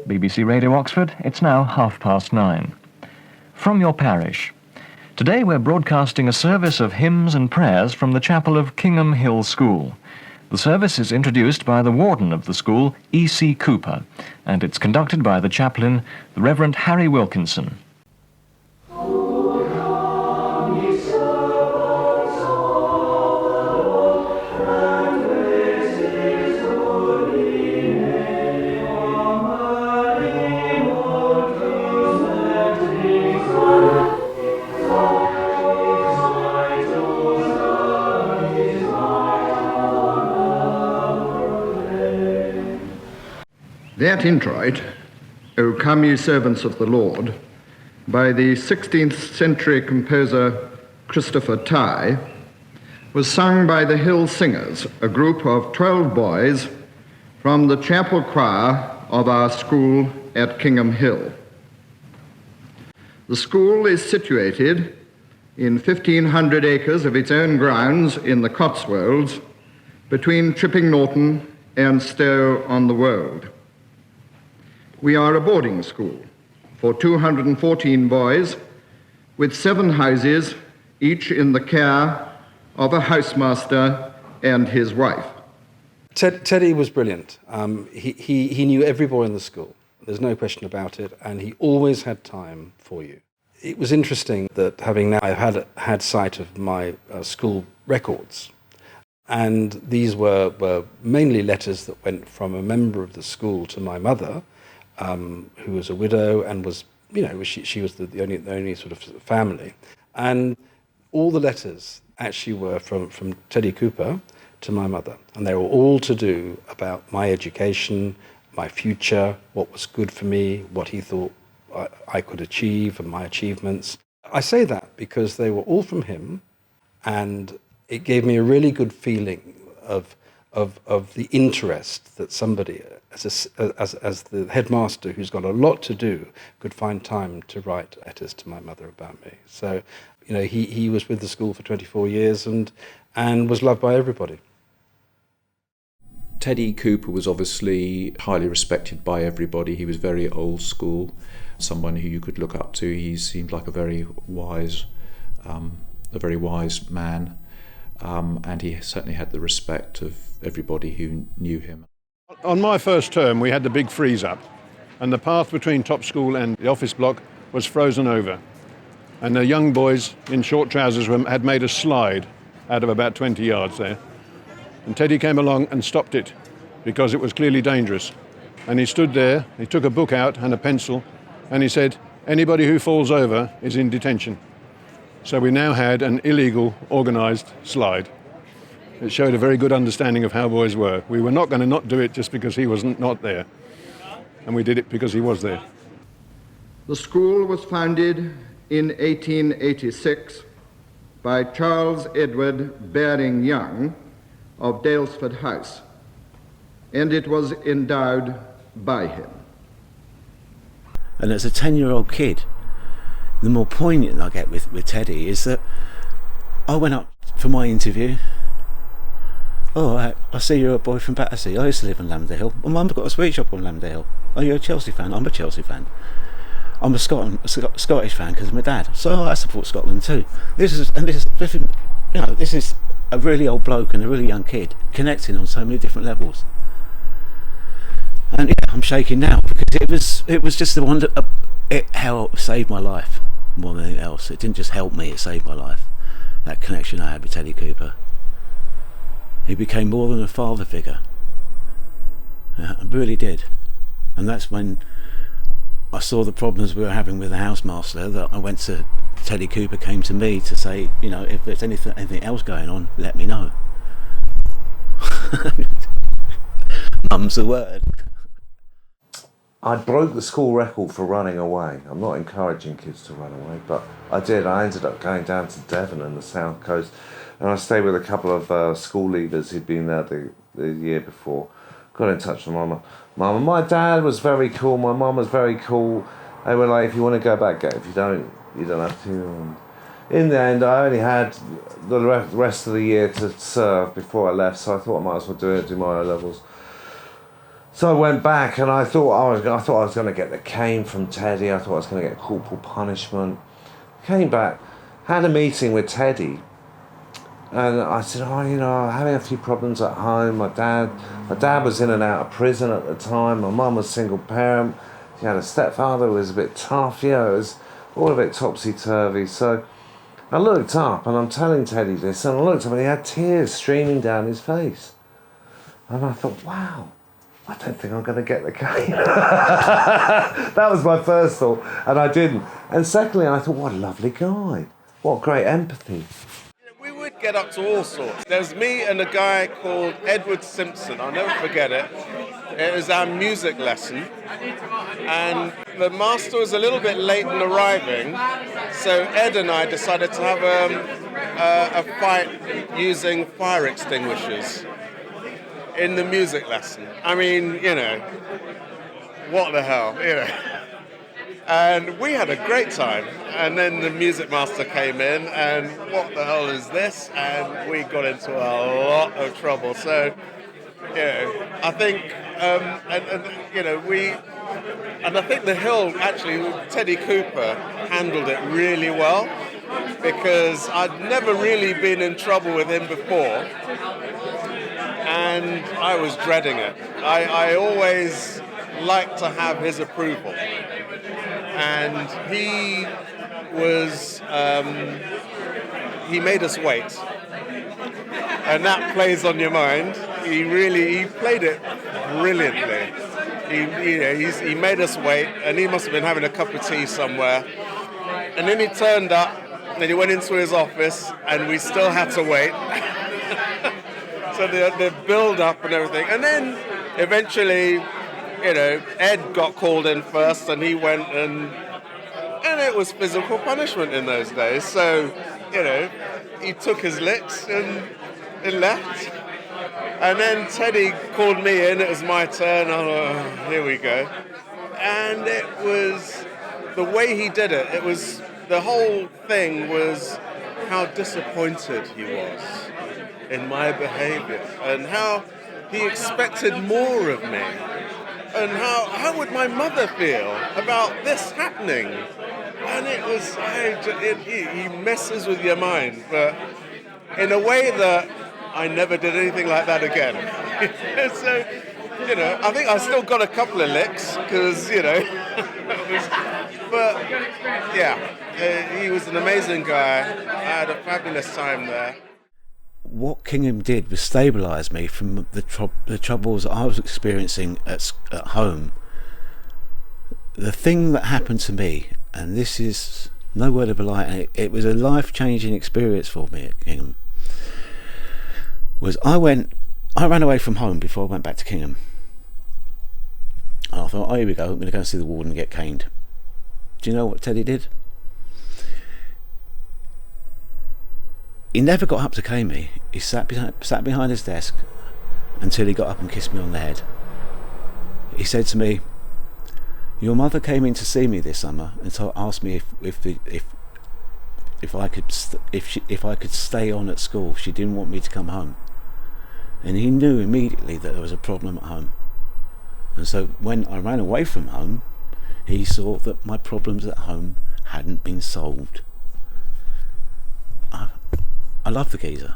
BBC Radio Oxford, it's now 9:30. From your parish. Today we're broadcasting a service of hymns and prayers from the chapel of Kingham Hill School. The service is introduced by the Warden of the school, E.C. Cooper, and it's conducted by the chaplain, the Reverend Harry Wilkinson. That introit, O come ye servants of the Lord, by the 16th century composer Christopher Tye, was sung by the Hill Singers, a group of 12 boys from the chapel choir of our school at Kingham Hill. The school is situated in 1,500 acres of its own grounds in the Cotswolds, between Tripping Norton and Stow-on-the-Wold. We are a boarding school for 214 boys with 7 houses, each in the care of a housemaster and his wife. Teddie was brilliant. He knew every boy in the school. There's no question about it, and he always had time for you. It was interesting that having now had sight of my school records, and these were mainly letters that went from a member of the school to my mother, who was a widow and was, she was the only sort of family. And all the letters actually were from Teddie Cooper to my mother. And they were all to do about my education, my future, what was good for me, what he thought I could achieve and my achievements. I say that because they were all from him, and it gave me a really good feeling of the interest that somebody, as the headmaster who's got a lot to do, could find time to write letters to my mother about me. So, he was with the school for 24 years and was loved by everybody. Teddie Cooper was obviously highly respected by everybody. He was very old school, someone who you could look up to. He seemed like a very wise man. And he certainly had the respect of everybody who knew him. On my first term, we had the big freeze-up, and the path between top school and the office block was frozen over. And the young boys in short trousers had made a slide out of about 20 yards there. And Teddie came along and stopped it because it was clearly dangerous. And he stood there, he took a book out and a pencil, and he said, "Anybody who falls over is in detention." So we now had an illegal, organised slide. It showed a very good understanding of how boys were. We were not going to not do it just because he wasn't not there. And we did it because he was there. The school was founded in 1886 by Charles Edward Baring Young of Dalesford House, and it was endowed by him. And as a 10-year-old kid, the more poignant I get with Teddie is that I went up for my interview. "Oh, I see you're a boy from Battersea. I used to live in Lavender Hill. My mum's got a sweet shop on Lavender Hill. Are you a Chelsea fan?" "I'm a Chelsea fan." "I'm a Scottish fan because of my dad. So I support Scotland too." This is a really old bloke and a really young kid connecting on so many different levels. And I'm shaking now because it was just the wonder. How it saved my life more than anything else. It didn't just help me, it saved my life. That connection I had with Teddie Cooper. He became more than a father figure. Yeah, it really did. And that's when I saw the problems we were having with the housemaster, that I went to Teddie Cooper, came to me to say, if there's anything else going on, let me know. Mum's the word. I broke the school record for running away. I'm not encouraging kids to run away, but I did. I ended up going down to Devon and the south coast, and I stayed with a couple of school leaders who'd been there the year before. Got in touch with Mum. And my dad was very cool. My mum was very cool. They were like, "If you want to go back, go. If you don't have to." And in the end, I only had the rest of the year to serve before I left, so I thought I might as well do my O-levels. So I went back and I thought I was going to get the cane from Teddie. I thought I was going to get corporal punishment. Came back, had a meeting with Teddie, and I said, I'm having a few problems at home. My dad was in and out of prison at the time. My mum was single parent. She had a stepfather who was a bit tough. It was all a bit topsy-turvy. So I looked up and I'm telling Teddie this, and I looked up and he had tears streaming down his face. And I thought, wow, I don't think I'm going to get the cane. That was my first thought, and I didn't. And secondly, I thought, what a lovely guy. What great empathy. We would get up to all sorts. There was me and a guy called Edward Simpson. I'll never forget it. It was our music lesson. And the master was a little bit late in arriving, so Ed and I decided to have a fight using fire extinguishers in the music lesson. I mean, what the hell, And we had a great time. And then the music master came in, and what the hell is this? And we got into a lot of trouble. So, I think, I think the Hill, actually, Teddie Cooper handled it really well, because I'd never really been in trouble with him before. And I was dreading it. I always liked to have his approval. And he was, he made us wait. And that plays on your mind. He played it brilliantly. He made us wait, and he must have been having a cup of tea somewhere. And then he turned up, and he went into his office, and we still had to wait. So the build-up and everything. And then eventually, Ed got called in first, and he went, and it was physical punishment in those days. So, he took his licks and left. And then Teddie called me in, it was my turn. Here we go. And it was the way he did it. The whole thing was how disappointed he was in my behavior, and how he expected more of me, and how would my mother feel about this happening. And it was, he messes with your mind, but in a way that I never did anything like that again. So, I think I still got a couple of licks, because, but yeah, he was an amazing guy. I had a fabulous time there. What Kingham did was stabilise me from the troubles I was experiencing at home. The thing that happened to me, and this is no word of a lie, it was a life-changing experience for me at Kingham, was I ran away from home before I went back to Kingham. And I thought, here we go, I'm going to go and see the warden and get caned. Do you know what Teddie did? He never got up to cane me. He sat behind his desk until he got up and kissed me on the head. He said to me, "Your mother came in to see me this summer and asked me if I could stay on at school. She didn't want me to come home." And he knew immediately that there was a problem at home. And so when I ran away from home, he saw that my problems at home hadn't been solved. I love the geezer.